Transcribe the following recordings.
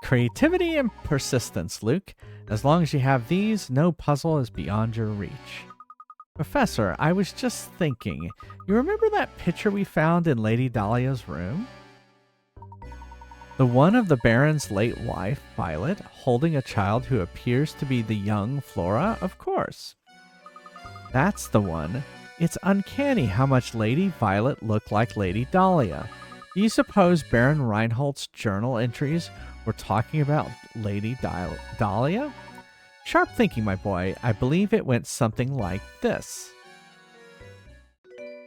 creativity and persistence, Luke. As long as you have these, no puzzle is beyond your reach. Professor, I was just thinking, you remember that picture we found in Lady Dahlia's room? The one of the Baron's late wife, Violet, holding a child who appears to be the young Flora? Of course. That's the one. It's uncanny how much Lady Violet looked like Lady Dahlia. Do you suppose Baron Reinhold's journal entries were talking about Lady Dahlia? Sharp thinking, my boy. I believe it went something like this.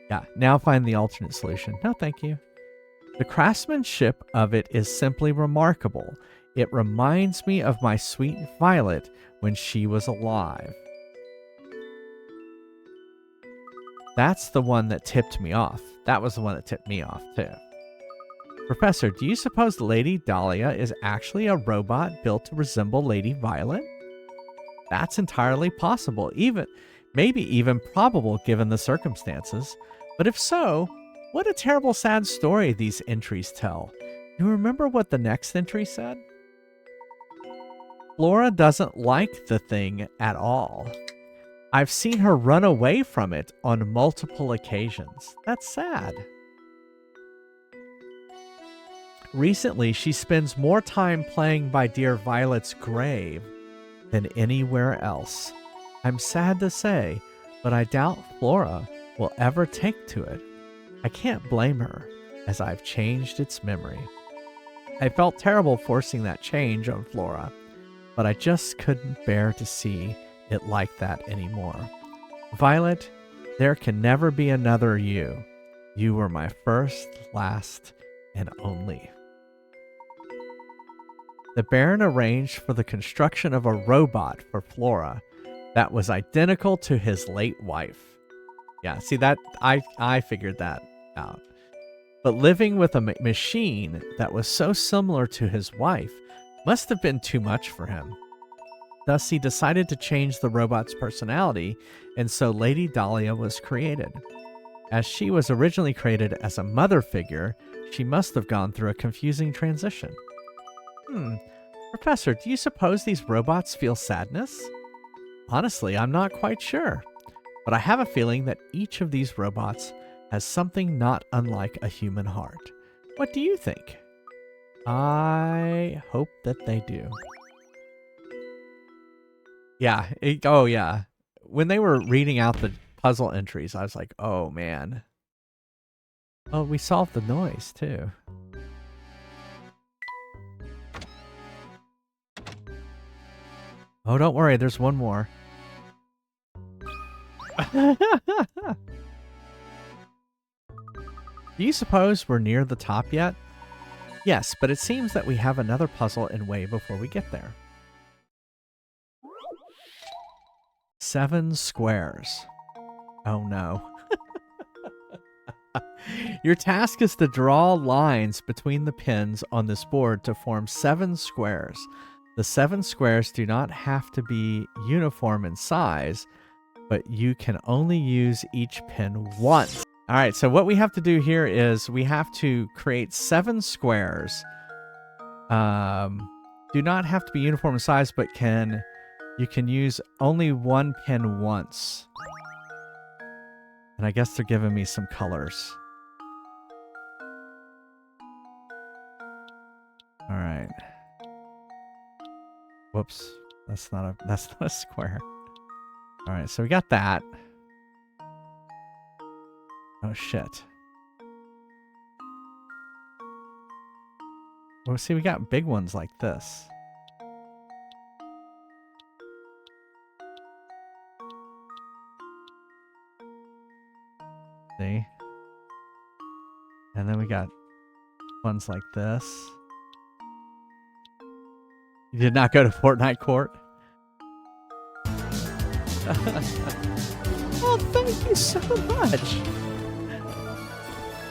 Yeah, now find the alternate solution. No, thank you. The craftsmanship of it is simply remarkable. It reminds me of my sweet Violet when she was alive. That's the one that tipped me off. That was the one that tipped me off, too. Professor, do you suppose Lady Dahlia is actually a robot built to resemble Lady Violet? That's entirely possible, maybe even probable given the circumstances. But if so, what a terrible sad story these entries tell. You remember what the next entry said? Flora doesn't like the thing at all. I've seen her run away from it on multiple occasions. That's sad. Recently, she spends more time playing by dear Violet's grave than anywhere else. I'm sad to say, but I doubt Flora will ever take to it. I can't blame her, as I've changed its memory. I felt terrible forcing that change on Flora, but I just couldn't bear to see it like that anymore. Violet, there can never be another you. You were my first, last, and only. The Baron arranged for the construction of a robot for Flora that was identical to his late wife. Yeah, see that I figured that out. But living with a machine that was so similar to his wife must have been too much for him. Thus, he decided to change the robot's personality, and so Lady Dahlia was created. As she was originally created as a mother figure, she must have gone through a confusing transition. Professor, do you suppose these robots feel sadness? Honestly, I'm not quite sure, but I have a feeling that each of these robots has something not unlike a human heart. What do you think? I hope that they do. Yeah, oh yeah. When they were reading out the puzzle entries, I was like, oh man. Oh, we solved the noise too. Oh, don't worry, there's one more. Do you suppose we're near the top yet? Yes, but it seems that we have another puzzle in way before we get there. 7 squares. Oh no. Your task is to draw lines between the pins on this board to form 7 squares. The 7 squares do not have to be uniform in size, but you can only use each pin once. All right, so what we have to do here is we have to create 7 squares. Do not have to be uniform in size, but you can use only one pin once. And I guess they're giving me some colors. All right. Whoops. That's not a square. All right, so we got that. Oh shit. Well, see, we got big ones like this. See? And then we got ones like this. You did not go to Fortnite Court? Oh, thank you so much.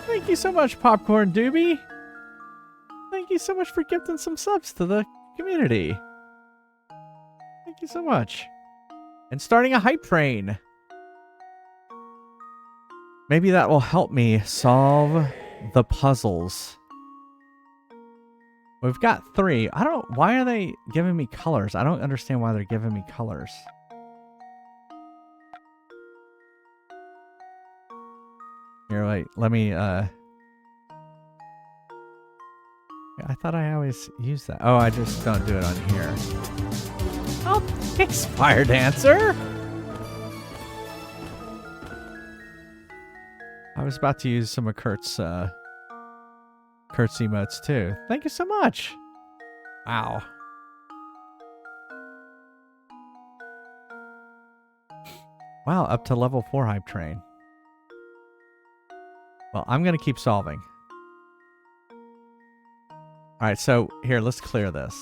Thank you so much, Popcorn Doobie. Thank you so much for gifting some subs to the community. Thank you so much. And starting a hype train. Maybe that will help me solve the puzzles. We've got 3. Why are they giving me colors? I don't understand why they're giving me colors. Here, wait, let me, I thought I always use that. Oh, I just don't do it on here. Oh, thanks, Fire Dancer! I was about to use some of Kurt's emotes too. Thank you so much. Wow. Wow, up to level 4 hype train. Well, I'm going to keep solving. All right, so here, let's clear this.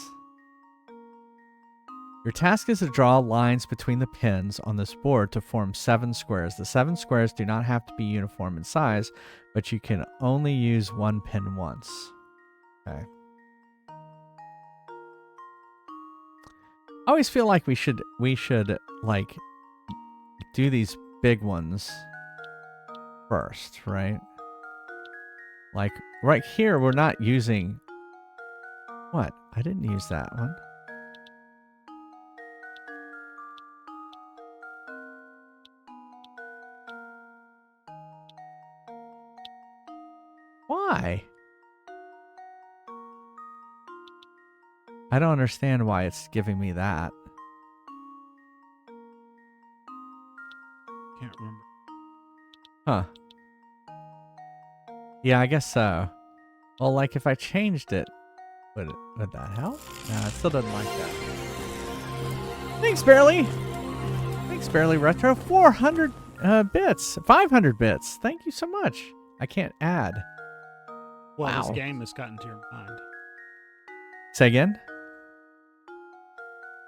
Your task is to draw lines between the pins on this board to form 7 squares. The 7 squares do not have to be uniform in size, but you can only use one pin once. Okay. I always feel like we should like do these big ones first, right? Like right here, we're not using what? I didn't use that one. Why? I don't understand why it's giving me that. Can't remember. Huh. Yeah, I guess so. Well, like if I changed it, would that help? No, it still doesn't like that. Thanks, Barely. Thanks, Barely Retro. 400 bits. 500 bits. Thank you so much. I can't add. Well, Wow. This game has gotten to your mind. Say again?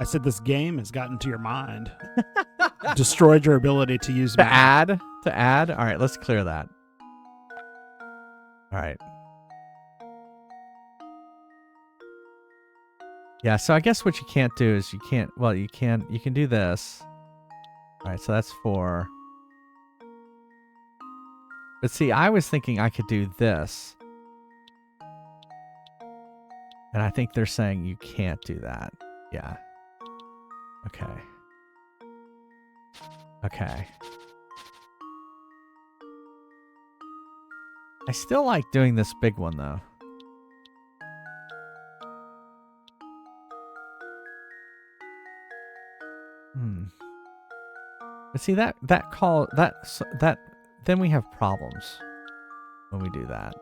I said this game has gotten to your mind. Destroyed your ability to use To add? To add? All right, let's clear that. All right. Yeah, so I guess what you can't do is you can do this. All right, so that's 4. But see, I was thinking I could do this. And I think they're saying you can't do that. Yeah. Okay. Okay. I still like doing this big one, though. But see, then we have problems when we do that.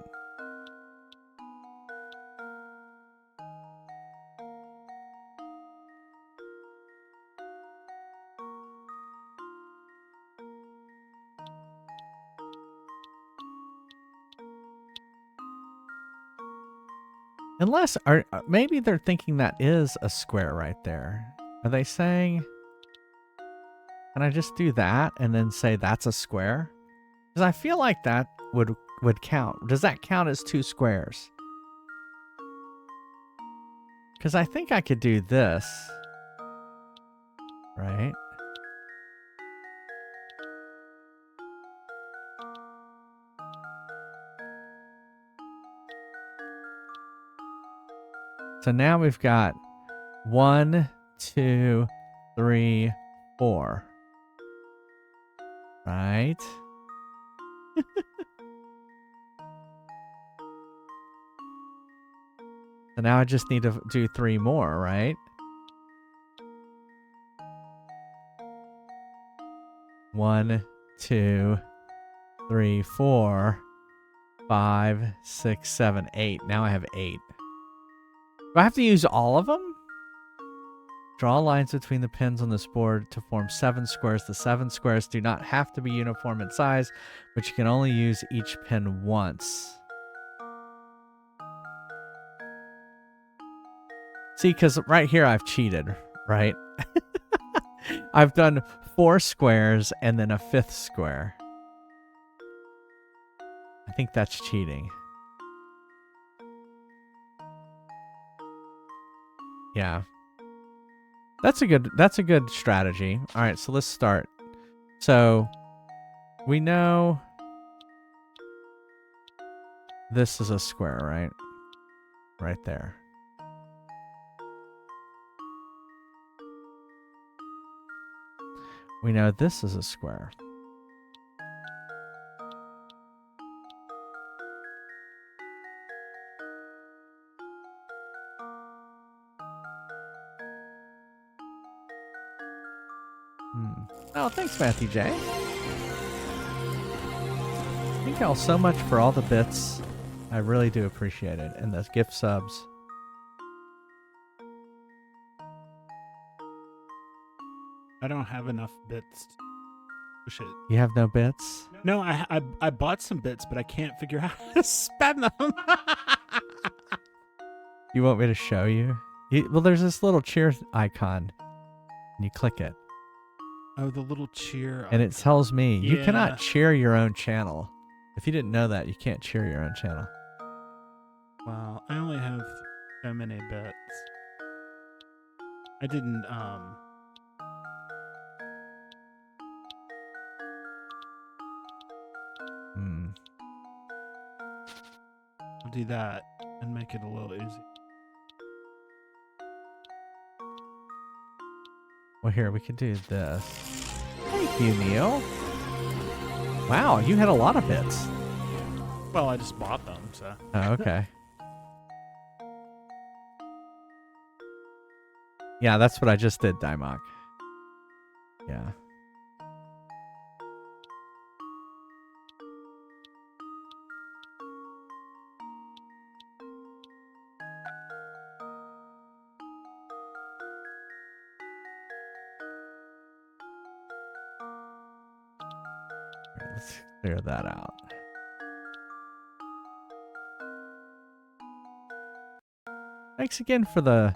Unless, maybe they're thinking that is a square right there. Are they saying, can I just do that and then say that's a square? Because I feel like that would count. Does that count as 2 squares? Because I think I could do this. Right? So now we've got 1, 2, 3, 4. Right? So now I just need to do 3 more, right? 1, 2, 3, 4, 5, 6, 7, 8. Now I have 8. Do I have to use all of them? Draw lines between the pins on this board to form 7 squares. The 7 squares do not have to be uniform in size, but you can only use each pin once. See, because right here I've cheated, right? I've done 4 squares and then a 5th square. I think that's cheating. Yeah. That's a good strategy. All right, so let's start. So we know this is a square, right? Right there. We know this is a square. Oh, thanks, Matthew J. Thank y'all so much for all the bits. I really do appreciate it. And the gift subs. I don't have enough bits. Oh, shit. You have no bits? No, I bought some bits, but I can't figure out how to spend them. You want me to show you? Well, there's this little cheer icon. And you click it. Oh, the little cheer. And it tells me you Yeah. cannot cheer your own channel. If you didn't know that, you can't cheer your own channel. Wow, I only have so many bits. I didn't, I'll do that and make it a little easy. Well, here, we could do this. Thank you, Neil. Wow, you had a lot of bits. Well, I just bought them, so. Oh, okay. Yeah, that's what I just did, Dimok. Yeah. Here, let's clear that out. Thanks again for the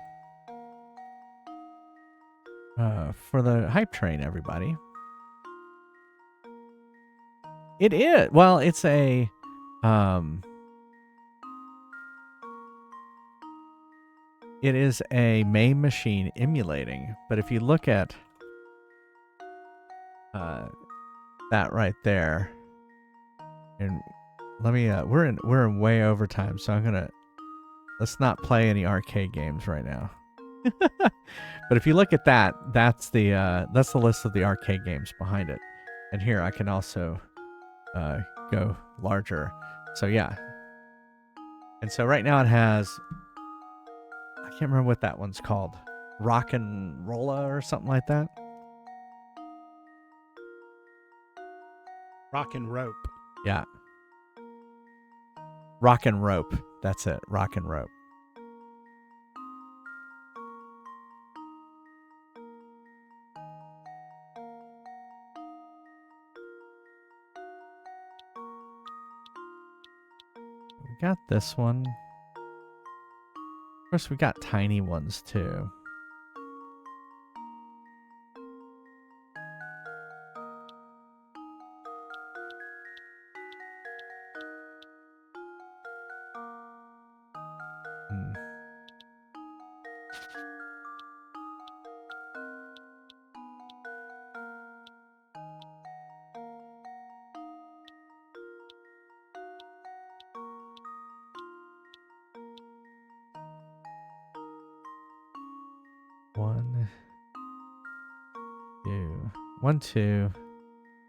hype train, everybody. It is. Well, it's a it is a MAME machine emulating, but if you look at that right there, and let me we're in way overtime, so let's not play any arcade games right now. But if you look at that, that's the list of the arcade games behind it. And here I can also go larger. So yeah. And so right now it has, I can't remember what that one's called. Rock and Rolla or something like that. Rock and rope. Yeah. Rock and rope. That's it. Rock and rope. We got this one. Of course, we got tiny ones too. One, two,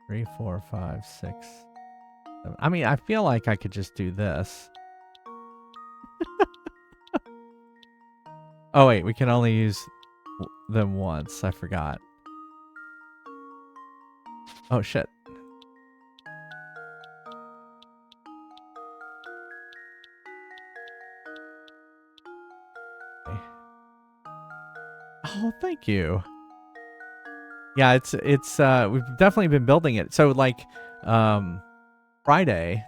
3, 4, 5, 6, 7. I mean, I feel like I could just do this. Oh, wait, we can only use them once. I forgot. Oh, shit. Okay. Oh, thank you. Yeah, it's we've definitely been building it. So like Friday,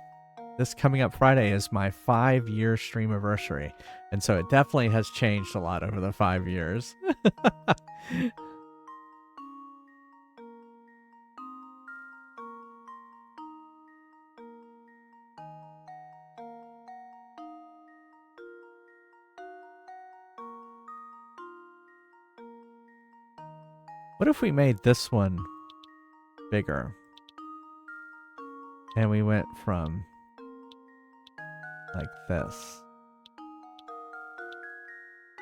this coming up Friday is my 5-year stream anniversary. And so it definitely has changed a lot over the 5 years. What if we made this one bigger? And we went from like this.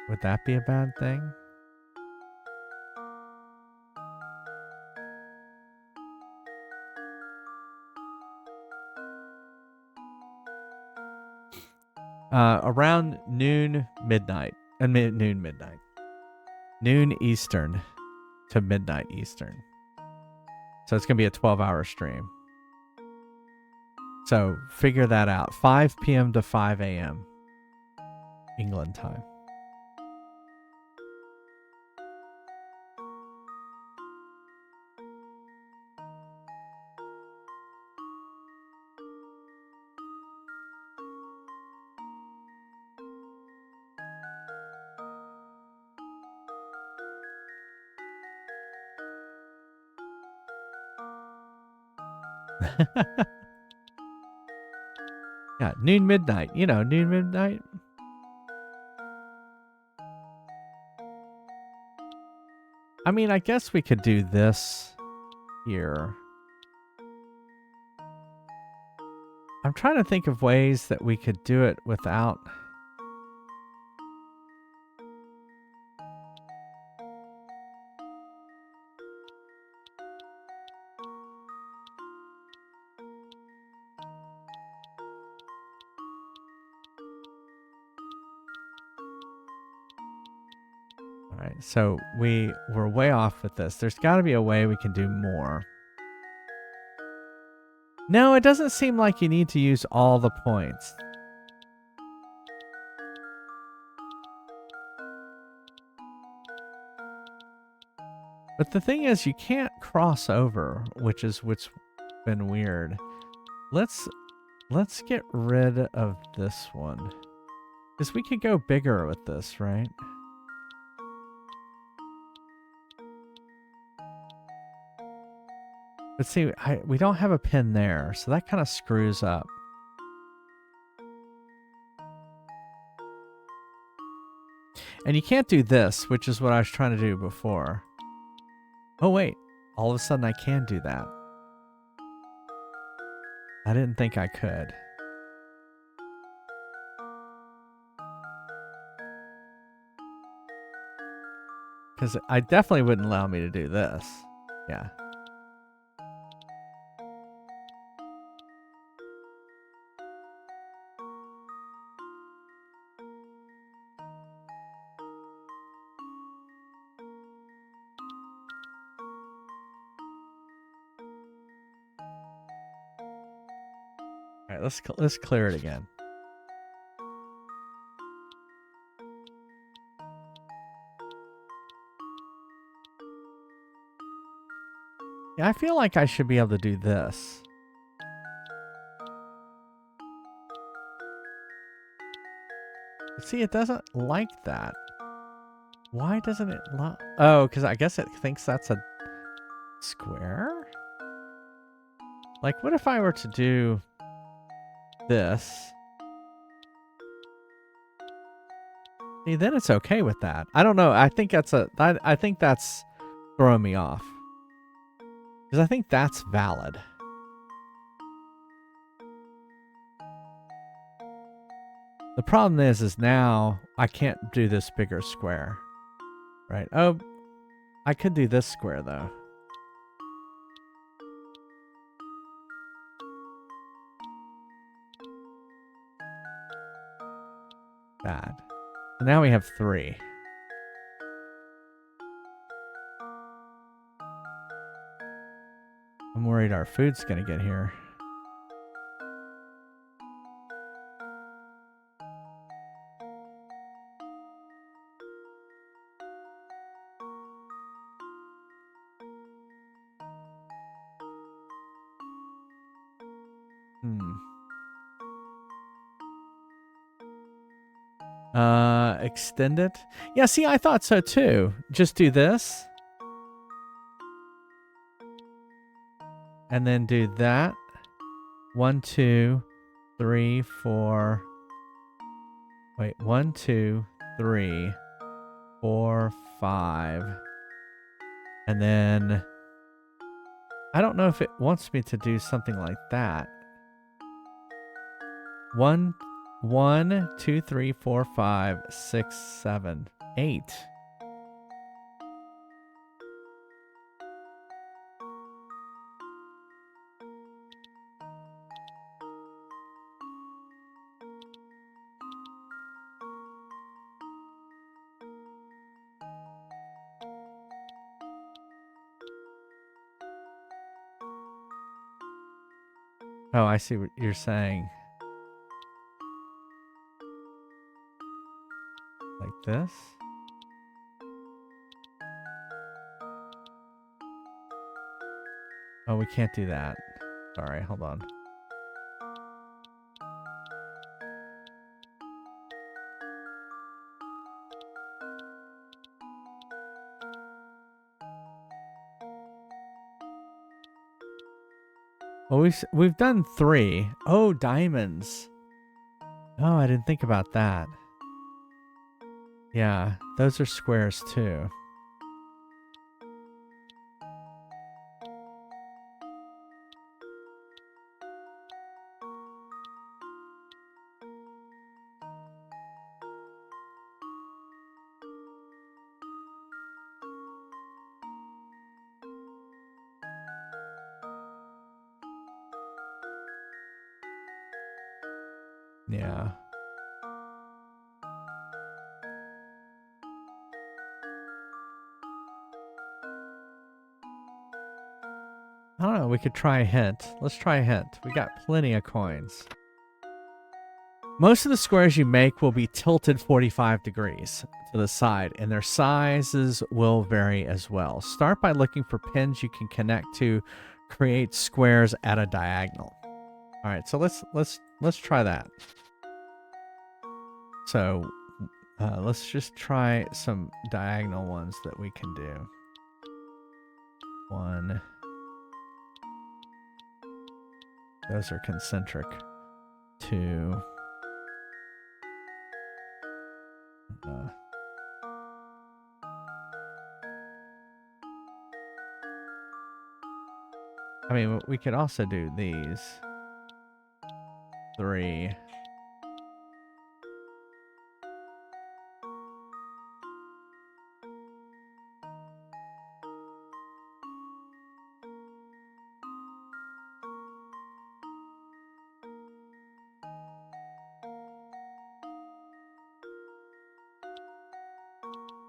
Would that be a bad thing? Around noon, midnight. Noon Eastern to midnight Eastern. So it's going to be a 12-hour stream. So figure that out. 5 p.m. to 5 a.m. England time. Yeah, noon, midnight. You know, noon, midnight. I mean, I guess we could do this here. I'm trying to think of ways that we could do it without... All right, so we're way off with this. There's got to be a way we can do more. No, it doesn't seem like you need to use all the points. But the thing is, you can't cross over, which is what's been weird. Let's get rid of this one. Because we could go bigger with this, right? But see, we don't have a pin there, so that kind of screws up. And you can't do this, which is what I was trying to do before. Oh, wait. All of a sudden, I can do that. I didn't think I could. Because I definitely wouldn't allow me to do this. Yeah. All right, let's clear it again. Yeah, I feel like I should be able to do this. But see, it doesn't like that. Why doesn't it Oh, because I guess it thinks that's a square? Like, what if I were to do this? See, then it's okay with that. I don't know. I think that's I think that's throwing me off. Because I think that's valid. The problem is now I can't do this bigger square. Right? Oh, I could do this square, though. Bad. So now we have 3. I'm worried our food's gonna get here. Extend it. Yeah, see, I thought so too. Just do this. And then do that. 1, 2, 3, 4. Wait, 1, 2, 3, 4, 5. And then I don't know if it wants me to do something like that. 1, 2, 3, 4, 5, 6, 7, 8. Oh, I see what you're saying. Like this? Oh, we can't do that. Sorry, hold on. Well, we've done 3. Oh, diamonds. Oh, I didn't think about that. Yeah, those are squares too. Yeah. I don't know, we could try a hint. Let's try a hint. We got plenty of coins. Most of the squares you make will be tilted 45 degrees to the side, and their sizes will vary as well. Start by looking for pins you can connect to create squares at a diagonal. All right, so let's try that. So let's just try some diagonal ones that we can do. 1. Those are concentric. 2. I mean, we could also do these. 3.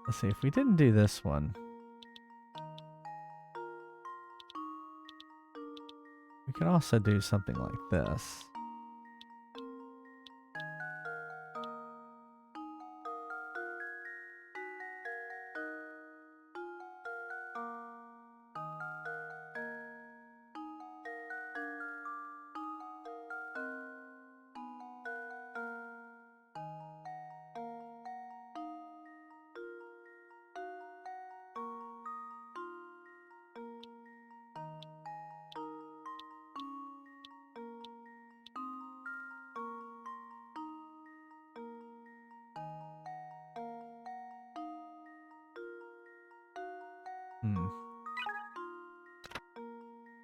Let's see, if we didn't do this one, we could also do something like this.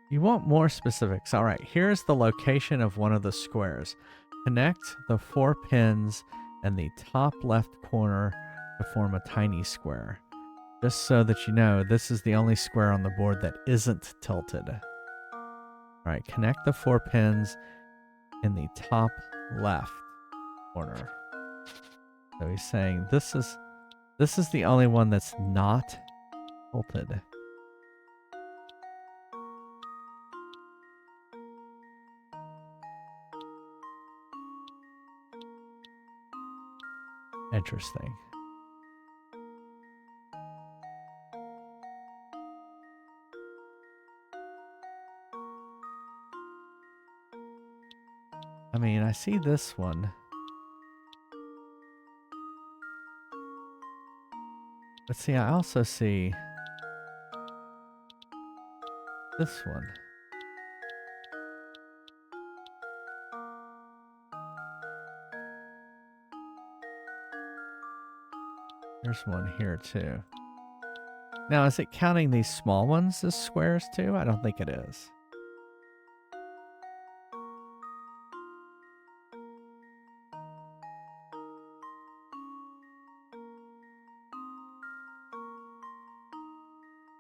You want more specifics. All right, here's the location of one of the squares. Connect the 4 pins in the top left corner to form a tiny square. Just so that you know, this is the only square on the board that isn't tilted. All right, connect the 4 pins in the top left corner. So he's saying this is the only one that's not tilted. Interesting. I mean, I see this one. But see, I also see this one. There's one here too. Now, is it counting these small ones as squares too? I don't think it is.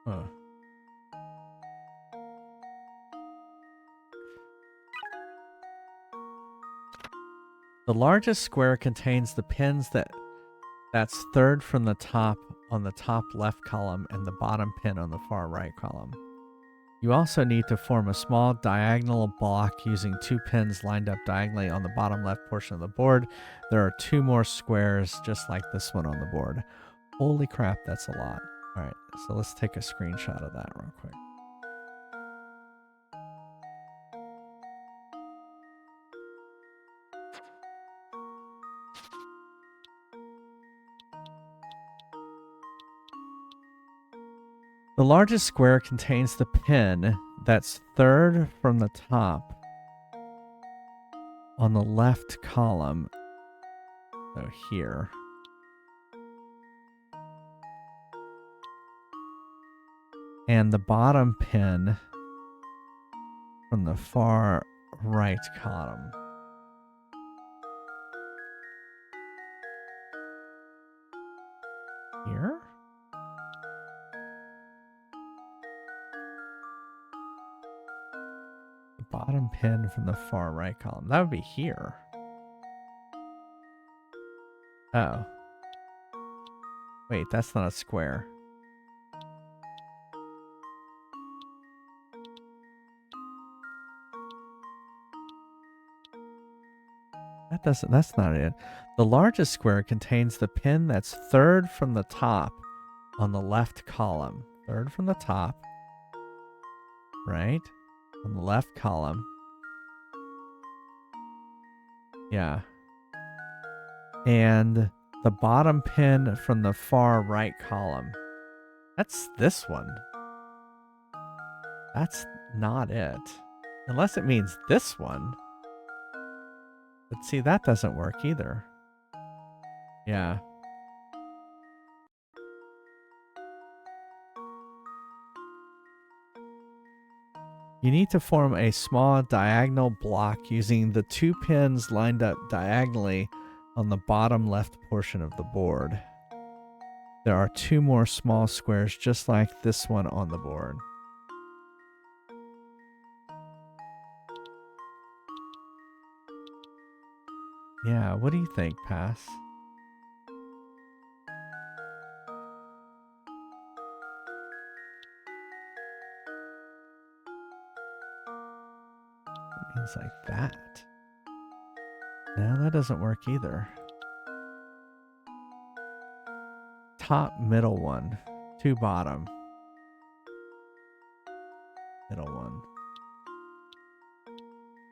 Huh. The largest square contains the pins that's third from the top on the top left column and the bottom pin on the far right column. You also need to form a small diagonal block using 2 pins lined up diagonally on the bottom left portion of the board. There are 2 more squares just like this one on the board. Holy crap, that's a lot. All right, so let's take a screenshot of that real quick. The largest square contains the pin that's third from the top on the left column. So here. And the bottom pin from the far right column. Here? The bottom pin from the far right column. That would be here. Oh. Wait, that's not a square. That's not it. The largest square contains the pin that's third from the top on the left column. Third from the top. Right? On the left column. Yeah. And the bottom pin from the far right column. That's this one. That's not it. Unless it means this one. But see, that doesn't work either. Yeah. You need to form a small diagonal block using the 2 pins lined up diagonally on the bottom left portion of the board. There are 2 more small squares just like this one on the board. Yeah, what do you think, Pass? It means like that. No, that doesn't work either. Top, middle one. 2 bottom. Middle one.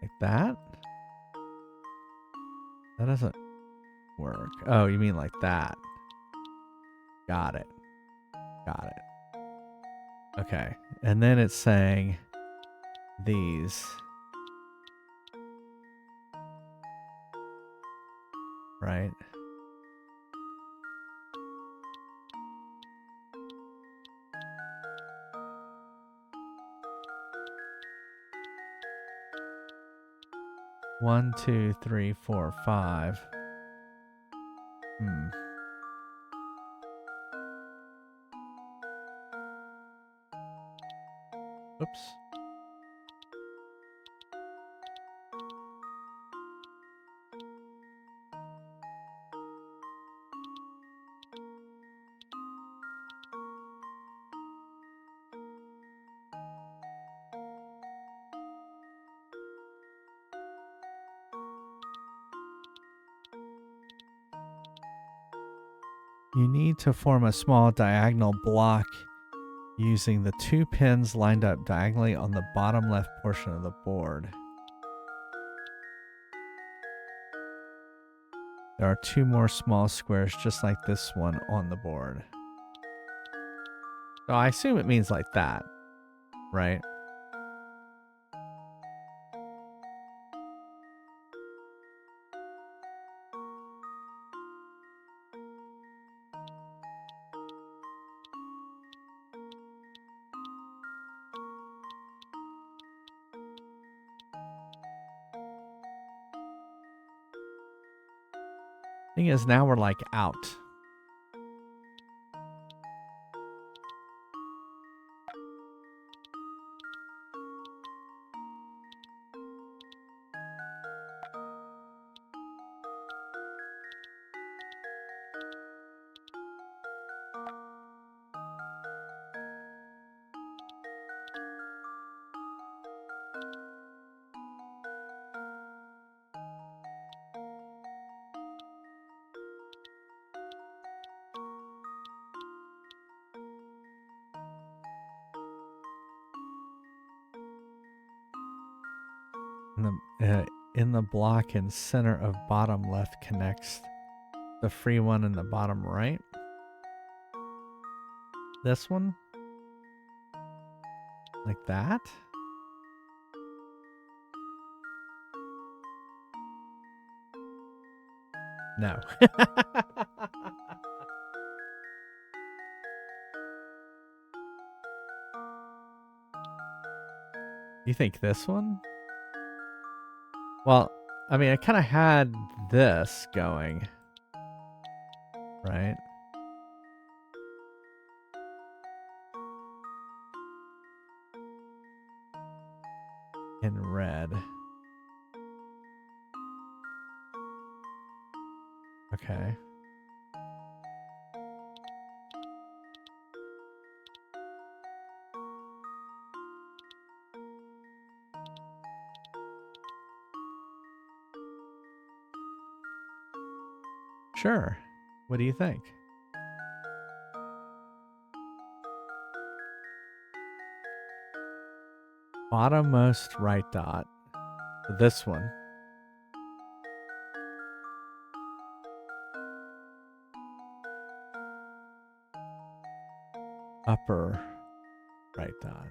Like that? That doesn't work. Oh, you mean like that. Got it. Got it. Okay. And then it's saying these. Right? One, two, three, four, five. Oops. You need to form a small diagonal block using the 2 pins lined up diagonally on the bottom left portion of the board. There are 2 more small squares just like this one on the board. So I assume it means like that, right? Thing is, now we're like out. in the block in center of bottom left connects the free one in the bottom right. This one? Like that? No. You think this one? Well, I mean, I kind of had this going, right? In red. Okay. Sure. What do you think? Bottommost right dot. This one. Upper right dot.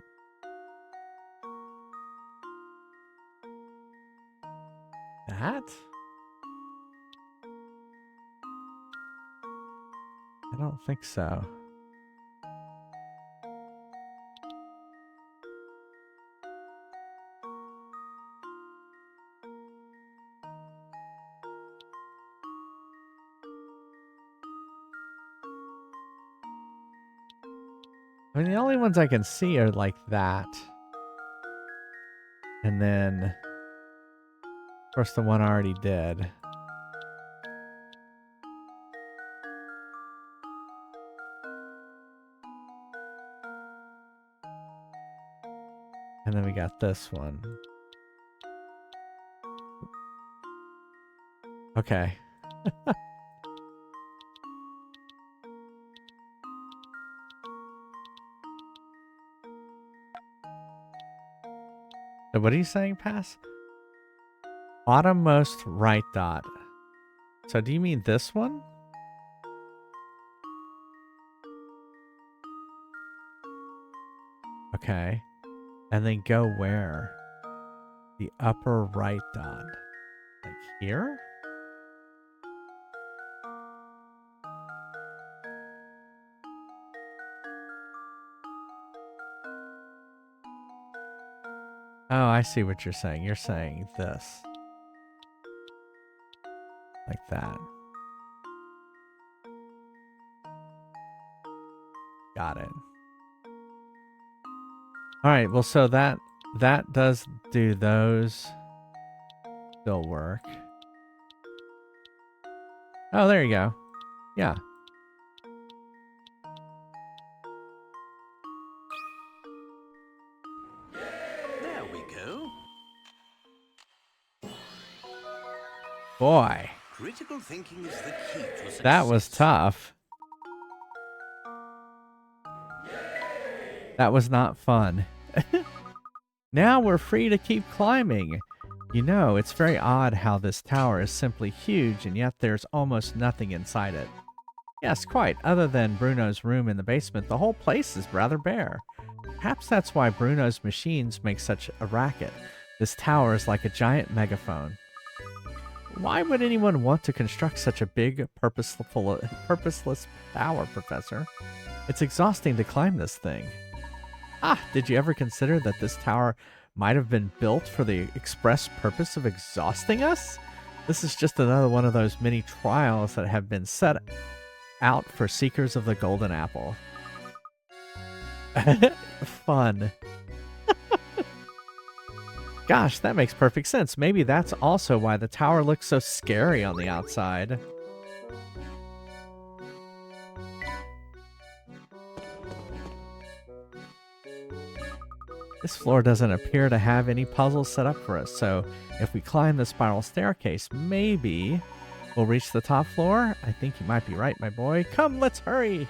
That? I don't think so. I mean, the only ones I can see are like that. And then, of course, the one I already did. And then we got this one. Okay. So what are you saying, Pass? Bottommost right dot. So do you mean this one? Okay. And then go where? The upper right dot. Like here? Oh, I see what you're saying. You're saying this. Like that. Got it. All right, well, so that does do those. Still work. Oh, there you go. Yeah. There we go. Boy, Critical thinking is the key to success. that was tough. That was not fun. Now we're free to keep climbing. You know, it's very odd how this tower is simply huge and yet there's almost nothing inside it. Yes, quite. Other than Bruno's room in the basement, the whole place is rather bare. Perhaps that's why Bruno's machines make such a racket. This tower is like a giant megaphone. Why would anyone want to construct such a big, purposeless tower, Professor? It's exhausting to climb this thing. Ah, did you ever consider that this tower might have been built for the express purpose of exhausting us? This is just another one of those many trials that have been set out for seekers of the golden apple. Fun. Gosh, that makes perfect sense. Maybe that's also why the tower looks so scary on the outside. This floor doesn't appear to have any puzzles set up for us, so if we climb the spiral staircase, maybe we'll reach the top floor? I think you might be right, my boy. Come, let's hurry!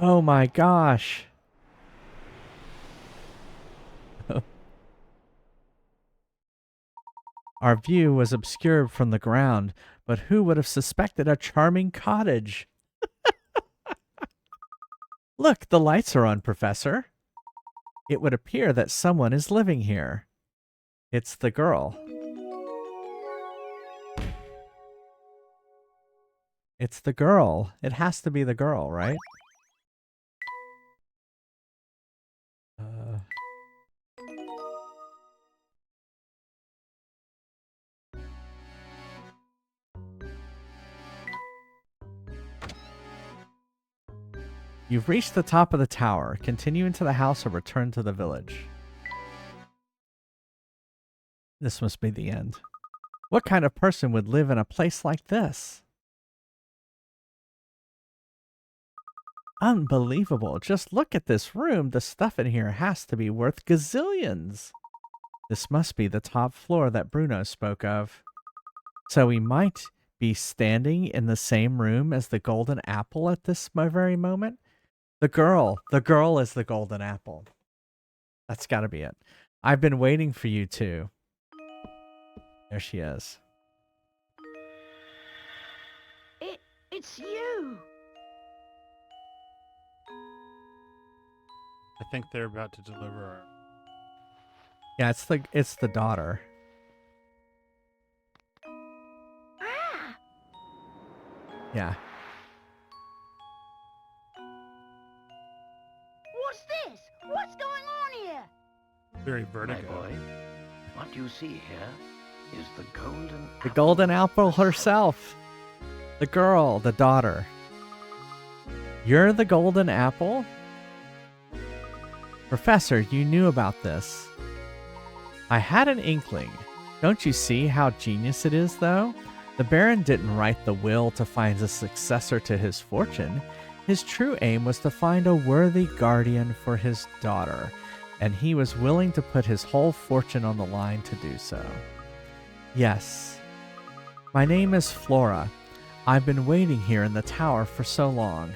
Oh my gosh. Our view was obscured from the ground, but who would have suspected a charming cottage? Look, the lights are on, Professor. It would appear that someone is living here. It's the girl. It's the girl. It has to be the girl, right? Uh, You've reached the top of the tower. Continue into the house or return to the village. This must be the end. What kind of person would live in a place like this? Unbelievable. Just look at this room. The stuff in here has to be worth gazillions. This must be the top floor that Bruno spoke of. So we might be standing in the same room as the golden apple at this very moment? The girl is the golden apple. That's got to be it. I've been waiting for you two. There she is. It's you. I think they're about to deliver. Yeah, it's the daughter. Ah! Yeah. What's this? What's going on here? Very My vertigo. boy, what you see here is the golden The golden apple herself. The girl, the daughter. You're the golden apple? Professor, you knew about this. I had an inkling. Don't you see how genius it is, though? The Baron didn't write the will to find a successor to his fortune. His true aim was to find a worthy guardian for his daughter, and he was willing to put his whole fortune on the line to do so. Yes. My name is Flora. I've been waiting here in the tower for so long.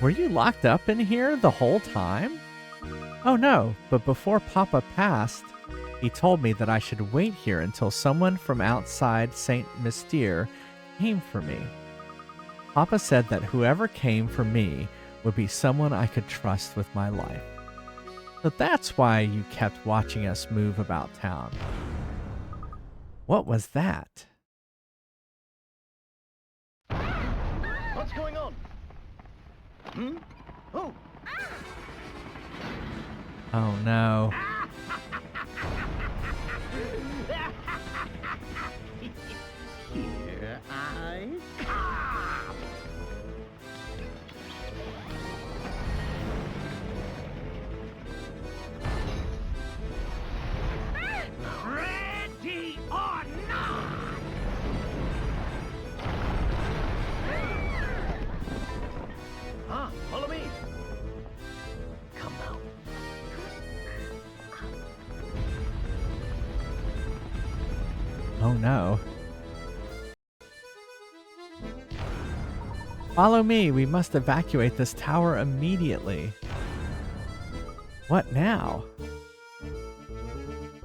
Were you locked up in here the whole time? Oh no, but before Papa passed, he told me that I should wait here until someone from outside St. Mystere came for me. Papa said that whoever came for me would be someone I could trust with my life. So that's why you kept watching us move about town. What was that? What's going on? Hmm? Oh, Oh no. Here I Ready or not? follow me. Come now. Oh no. Follow me. We must evacuate this tower immediately. What now?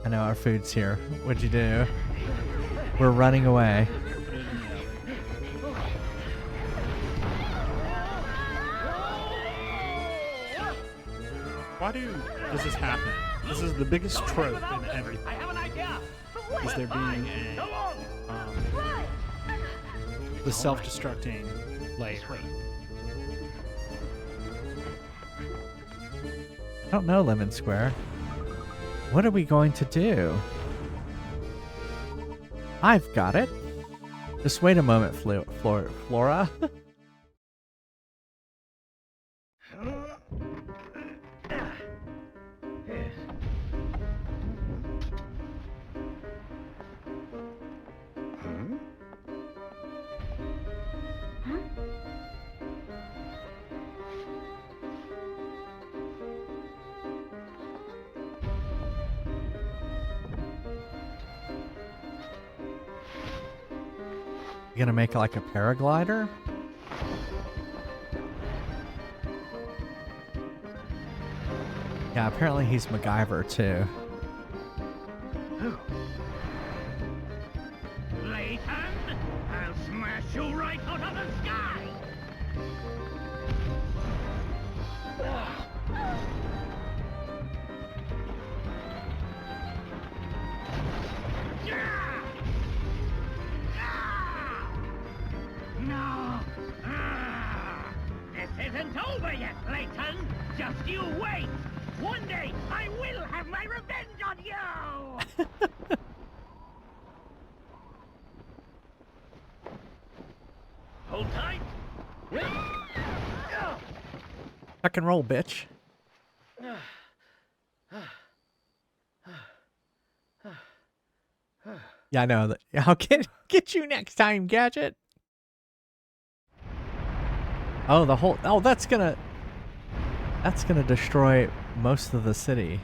I know our food's here. What'd you do? We're running away. Why does this happen? This is the biggest trope in everything. I have an idea. Is there being the self-destructing layer? This way. I don't know, Lemon Square. What are we going to do? I've got it. Just wait a moment, Flora. Yes. Hmm? You gonna make it like a paraglider? Yeah, apparently he's MacGyver too. Layton, I'll smash you right out of the sky! No! This isn't over yet, Layton! Just you wait! One day, I will have my revenge on you! Hold tight! Tuck and roll, bitch. Yeah, I know that. I'll get you next time, Gadget. Oh, the whole. Oh, that's gonna destroy most of the city.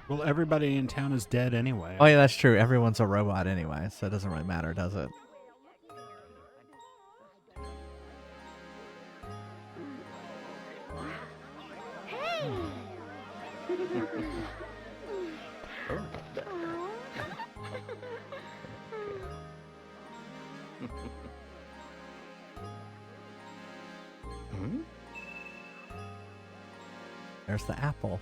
Well, everybody in town is dead anyway. Oh yeah, that's true. Everyone's a robot anyway, so it doesn't really matter, does it? There's the apple.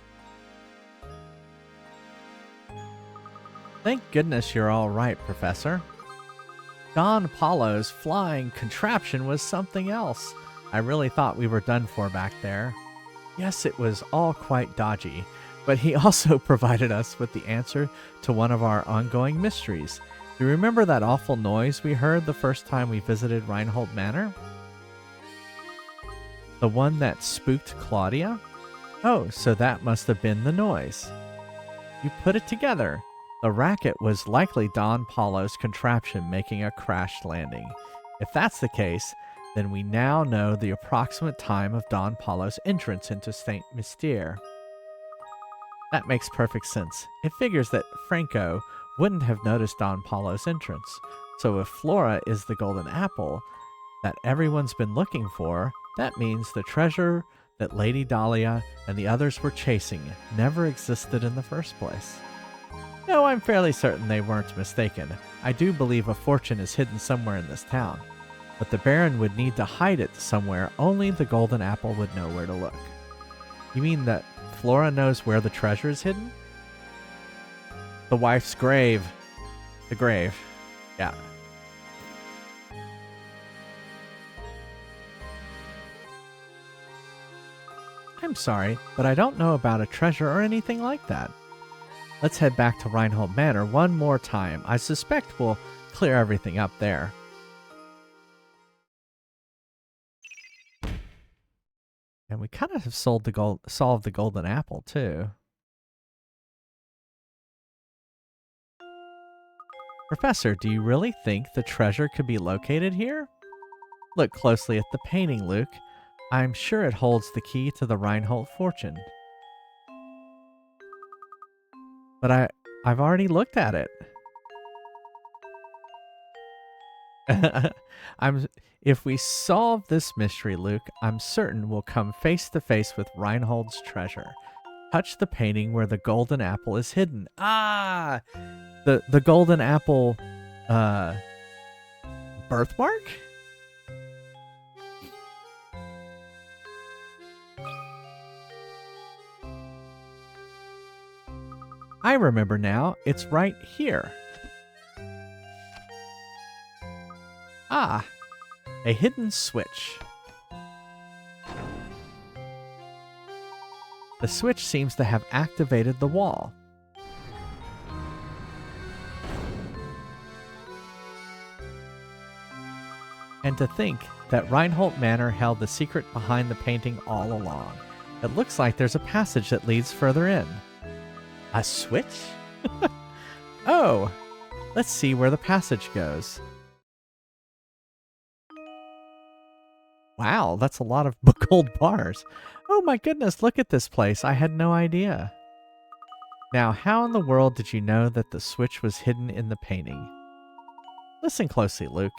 Thank goodness you're all right, Professor. Don Paulo's flying contraption was something else. I really thought we were done for back there. Yes, it was all quite dodgy, but he also provided us with the answer to one of our ongoing mysteries. Do you remember that awful noise we heard the first time we visited Reinhold Manor? The one that spooked Claudia? Oh, so that must have been the noise. You put it together. The racket was likely Don Paulo's contraption making a crash landing. If that's the case, then we now know the approximate time of Don Paulo's entrance into Saint Mystere. That makes perfect sense. It figures that Franco wouldn't have noticed Don Paulo's entrance. So if Flora is the golden apple that everyone's been looking for, that means the treasure that Lady Dahlia and the others were chasing never existed in the first place. No, I'm fairly certain they weren't mistaken. I do believe a fortune is hidden somewhere in this town, but the Baron would need to hide it somewhere only the golden apple would know where to look. You mean that Flora knows where the treasure is hidden? The wife's grave. The grave. Yeah. I'm sorry, but I don't know about a treasure or anything like that. Let's head back to Reinhold Manor one more time. I suspect we'll clear everything up there. And we kind of have solved the golden apple, too. Professor, do you really think the treasure could be located here? Look closely at the painting, Luke. I'm sure it holds the key to the Reinhold fortune. But I've already looked at it. If we solve this mystery, Luke, I'm certain we'll come face to face with Reinhold's treasure. Touch the painting where the golden apple is hidden. Ah! The golden apple birthmark? I remember now. It's right here. Ah, a hidden switch. The switch seems to have activated the wall. And to think that Reinhold Manor held the secret behind the painting all along. It looks like there's a passage that leads further in. A switch? Oh, let's see where the passage goes. Wow, that's a lot of gold bars. Oh my goodness, look at this place. I had no idea. Now, how in the world did you know that the switch was hidden in the painting? Listen closely, Luke.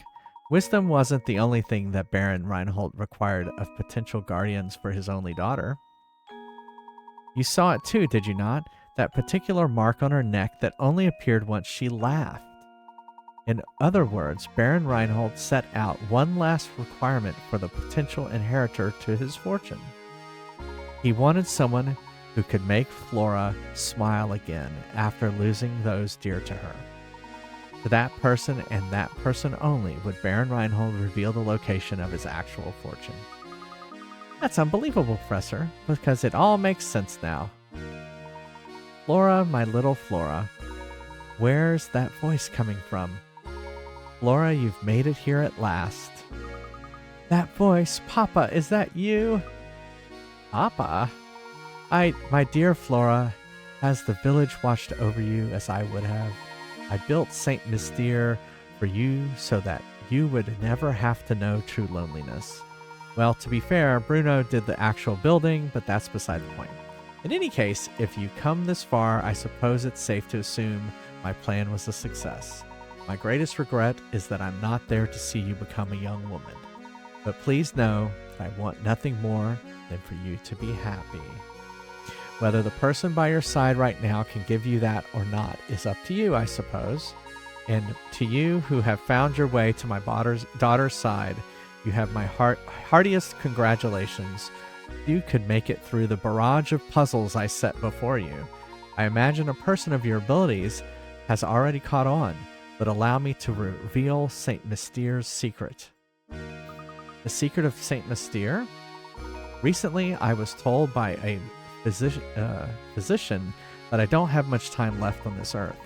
Wisdom wasn't the only thing that Baron Reinhold required of potential guardians for his only daughter. You saw it too, did you not? That particular mark on her neck that only appeared once she laughed. In other words, Baron Reinhold set out one last requirement for the potential inheritor to his fortune. He wanted someone who could make Flora smile again after losing those dear to her. To that person and that person only would Baron Reinhold reveal the location of his actual fortune. That's unbelievable, Professor, because it all makes sense now. Flora, my little Flora, where's that voice coming from? Flora, you've made it here at last. That voice, Papa, is that you? Papa? My dear Flora, has the village watched over you as I would have? I built Saint Mystere for you so that you would never have to know true loneliness. Well, to be fair, Bruno did the actual building, but that's beside the point. In any case, if you come this far, I suppose it's safe to assume my plan was a success. My greatest regret is that I'm not there to see you become a young woman. But please know that I want nothing more than for you to be happy. Whether the person by your side right now can give you that or not is up to you, I suppose. And to you who have found your way to my daughter's side, you have my heartiest congratulations. You could make it through the barrage of puzzles I set before you. I imagine a person of your abilities has already caught on, but allow me to reveal Saint Mystere's secret. The secret of Saint Mystere? Recently, I was told by a physician that I don't have much time left on this earth.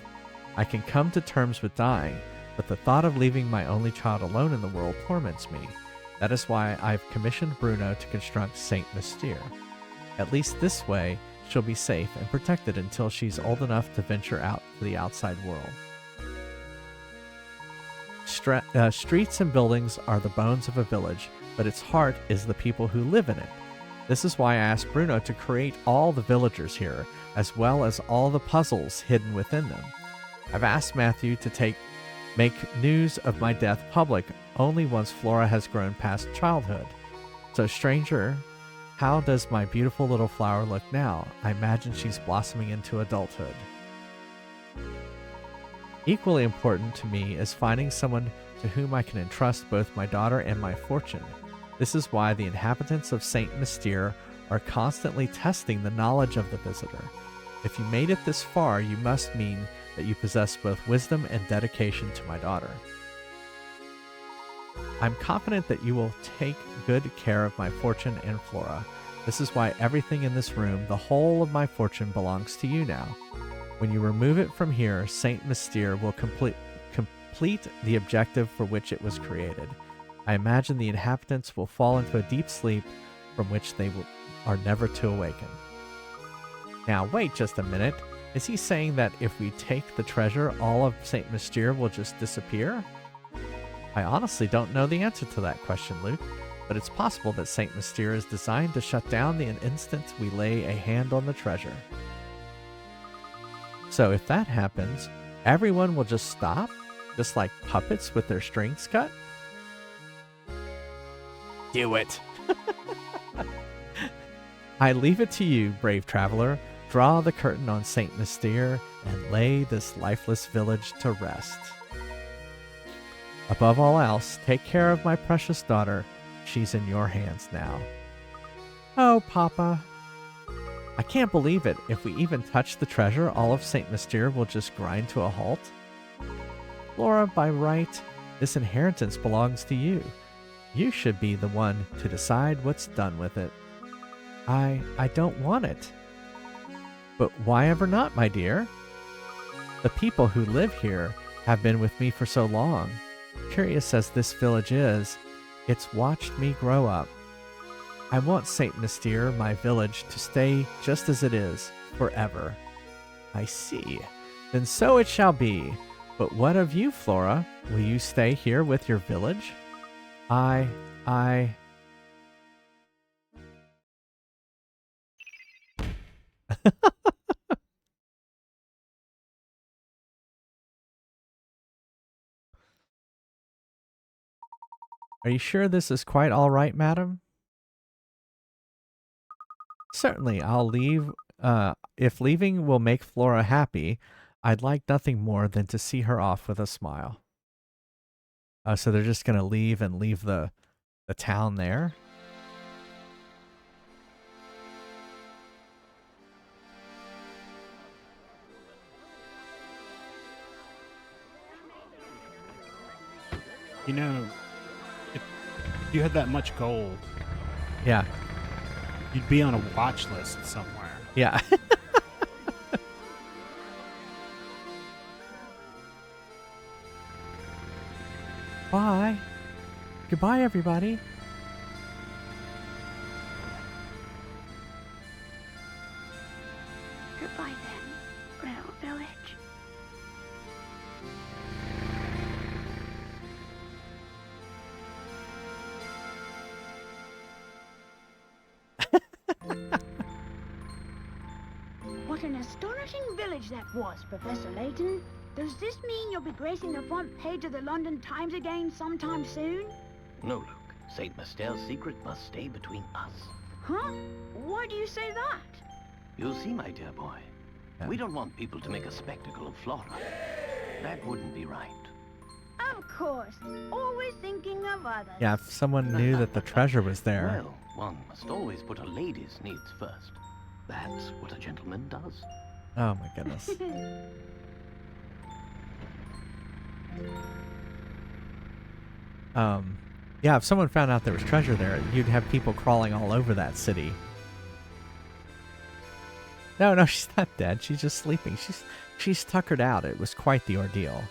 I can come to terms with dying, but the thought of leaving my only child alone in the world torments me. That is why I've commissioned Bruno to construct Saint Mystere. At least this way, she'll be safe and protected until she's old enough to venture out to the outside world. Streets and buildings are the bones of a village, but its heart is the people who live in it. This is why I asked Bruno to create all the villagers here, as well as all the puzzles hidden within them. I've asked Matthew to make news of my death public only once Flora has grown past childhood. So, stranger, how does my beautiful little flower look now? I imagine she's blossoming into adulthood. Equally important to me is finding someone to whom I can entrust both my daughter and my fortune. This is why the inhabitants of Saint Mystere are constantly testing the knowledge of the visitor. If you made it this far, you must mean that you possess both wisdom and dedication to my daughter. I'm confident that you will take good care of my fortune and Flora. This is why everything in this room, the whole of my fortune, belongs to you now. When you remove it from here, Saint Mystere will complete the objective for which it was created. I imagine the inhabitants will fall into a deep sleep from which they are never to awaken. Now, wait just a minute. Is he saying that if we take the treasure, all of Saint Mystere will just disappear? I honestly don't know the answer to that question, Luke, but it's possible that Saint Mystere is designed to shut down the instant we lay a hand on the treasure. So if that happens, everyone will just stop? Just like puppets with their strings cut? Do it! I leave it to you, brave traveler. Draw the curtain on Saint Mystere and lay this lifeless village to rest. Above all else, take care of my precious daughter. She's in your hands now. Oh, Papa. I can't believe it. If we even touch the treasure, all of Saint Mystere will just grind to a halt. Flora, by right, this inheritance belongs to you. You should be the one to decide what's done with it. I don't want it. But why ever not, my dear? The people who live here have been with me for so long. Curious as this village is, it's watched me grow up. I want Saint Mystere, my village, to stay just as it is, forever. I see. Then so it shall be. But what of you, Flora? Will you stay here with your village? I... Are you sure this is quite all right, madam? Certainly, I'll leave if leaving will make Flora happy, I'd like nothing more than to see her off with a smile. So they're just gonna leave and leave the town there. You know, if you had that much gold, Yeah. you'd be on a watch list somewhere. Yeah. Bye. Goodbye, everybody. Goodbye then, little village. What an astonishing village that was, Professor Layton. Does this mean you'll be gracing the front page of the London Times again sometime soon? No, Luke. Saint Master's secret must stay between us. Huh? Why do you say that? You'll see, my dear boy. Yeah. We don't want people to make a spectacle of Flora. That wouldn't be right. Of course. Always thinking of others. Yeah, if someone knew that the treasure was there. Well, one must always put a lady's needs first. That's what a gentleman does. Oh my goodness. Yeah, if someone found out there was treasure there, you'd have people crawling all over that city. No, she's not dead. She's just sleeping. She's tuckered out. It was quite the ordeal.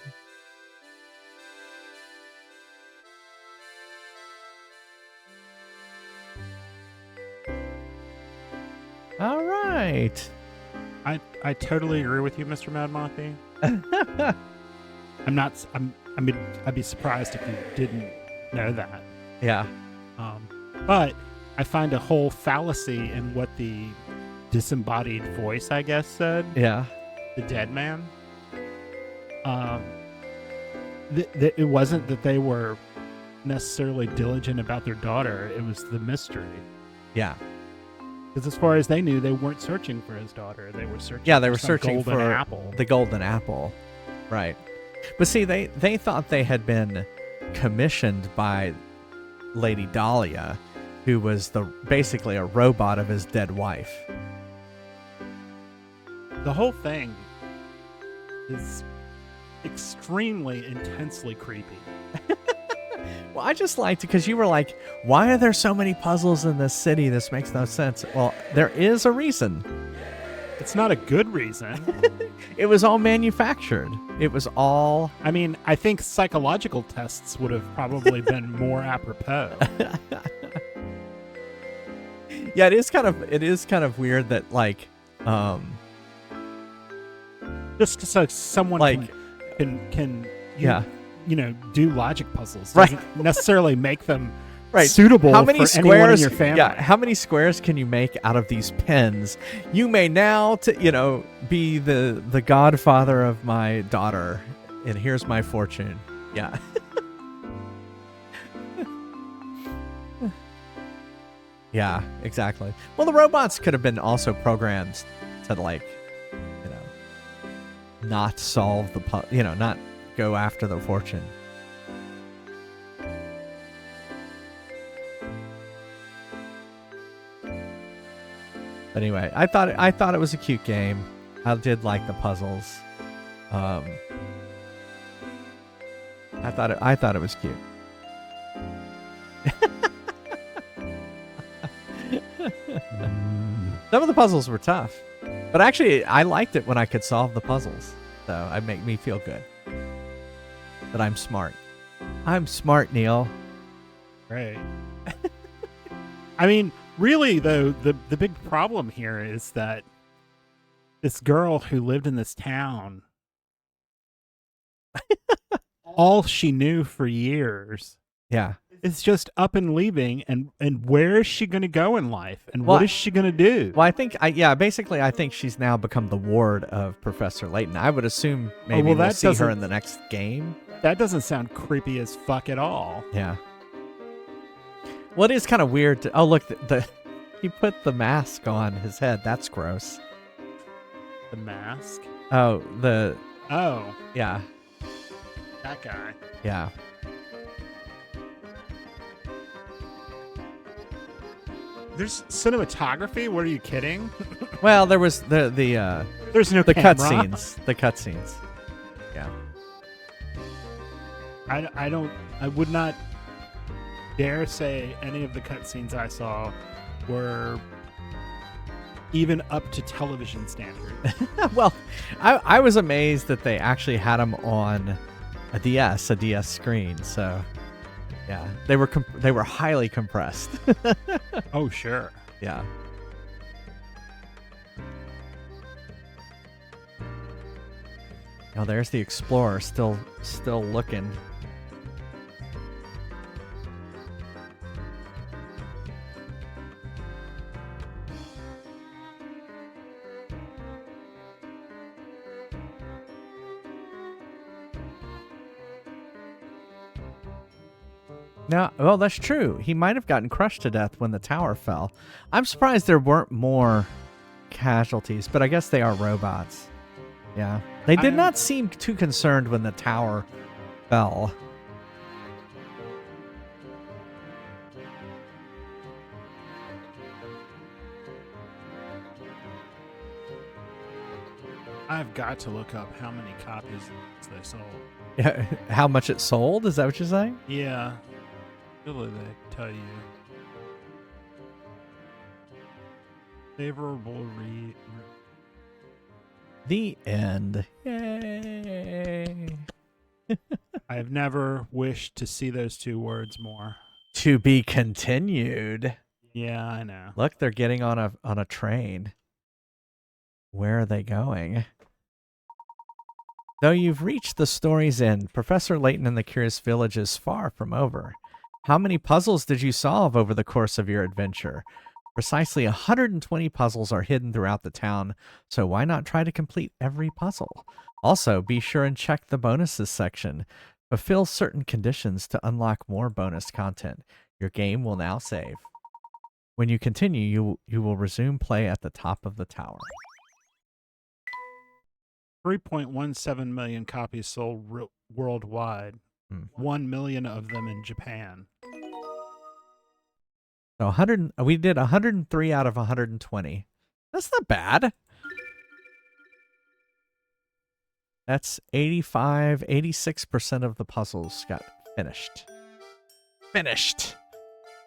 All right. I totally agree with you, Mr. Mad Monkey. I'd be surprised if you didn't know that. Yeah. But I find a whole fallacy in what the disembodied voice, I guess, said. Yeah. The dead man. It wasn't that they were necessarily diligent about their daughter. It was the mystery. Yeah. Because as far as they knew, they weren't searching for his daughter. They were searching. Yeah, they for were some searching golden for apple. the golden apple. Right. But see, they thought they had been commissioned by Lady Dahlia, who was basically a robot of his dead wife. The whole thing is extremely intensely creepy. Well, I just liked it because you were like, why are there so many puzzles in this city? This makes no sense. Well, there is a reason. It's not a good reason. It was all manufactured. It was all... I mean, I think psychological tests would have probably been more apropos. Yeah, it is kind of weird that, like, just so someone like, can yeah, do logic puzzles right, doesn't necessarily make them right, suitable how many for squares, anyone in your family. Yeah, how many squares can you make out of these pens? You may now, be the godfather of my daughter, and here's my fortune. Yeah. Yeah, exactly. Well, the robots could have been also programmed to, like, not solve the not go after the fortune. But anyway, I thought it was a cute game. I did like the puzzles. I thought it was cute. Some of the puzzles were tough, but actually I liked it when I could solve the puzzles. So it made me feel good that I'm smart. I'm smart, Neil. Right. I mean, really, though, the big problem here is that this girl who lived in this town, all she knew for years, yeah, is just up and leaving, and where is she going to go in life, and what is she going to do? Well, I think I think she's now become the ward of Professor Layton. I would assume maybe we'll see her in the next game. That doesn't sound creepy as fuck at all. Yeah. Well, it is kind of weird. Oh, look, he put the mask on his head. That's gross. The mask. Oh, Oh, yeah, that guy. yeah. There's cinematography. What are you kidding? Well, there was the There's no camera. cutscenes. The cutscenes. Yeah. I would not dare say any of the cutscenes I saw were even up to television standard. Well, I was amazed that they actually had them on a DS screen. So, yeah, they were highly compressed. Oh, sure. Yeah. Oh, there's the explorer still looking. No, well, that's true. He might have gotten crushed to death when the tower fell. I'm surprised there weren't more casualties, but I guess they are robots. Yeah. They did not seem too concerned when the tower fell. I've got to look up how many copies they sold. Yeah, how much it sold? Is that what you're saying? Yeah. Really, they tell you. Favorable The end. Yay. I have never wished to see those two words more. To be continued. Yeah, I know. Look, they're getting on a train. Where are they going? Though you've reached the story's end, Professor Layton and the Curious Village is far from over. How many puzzles did you solve over the course of your adventure? Precisely 120 puzzles are hidden throughout the town, so why not try to complete every puzzle? Also, be sure and check the bonuses section. Fulfill certain conditions to unlock more bonus content. Your game will now save. When you continue, you will resume play at the top of the tower. 3.17 million copies sold worldwide. 1 million of them in Japan. So we did 103 out of 120. That's not bad. That's 86% of the puzzles got finished. Finished.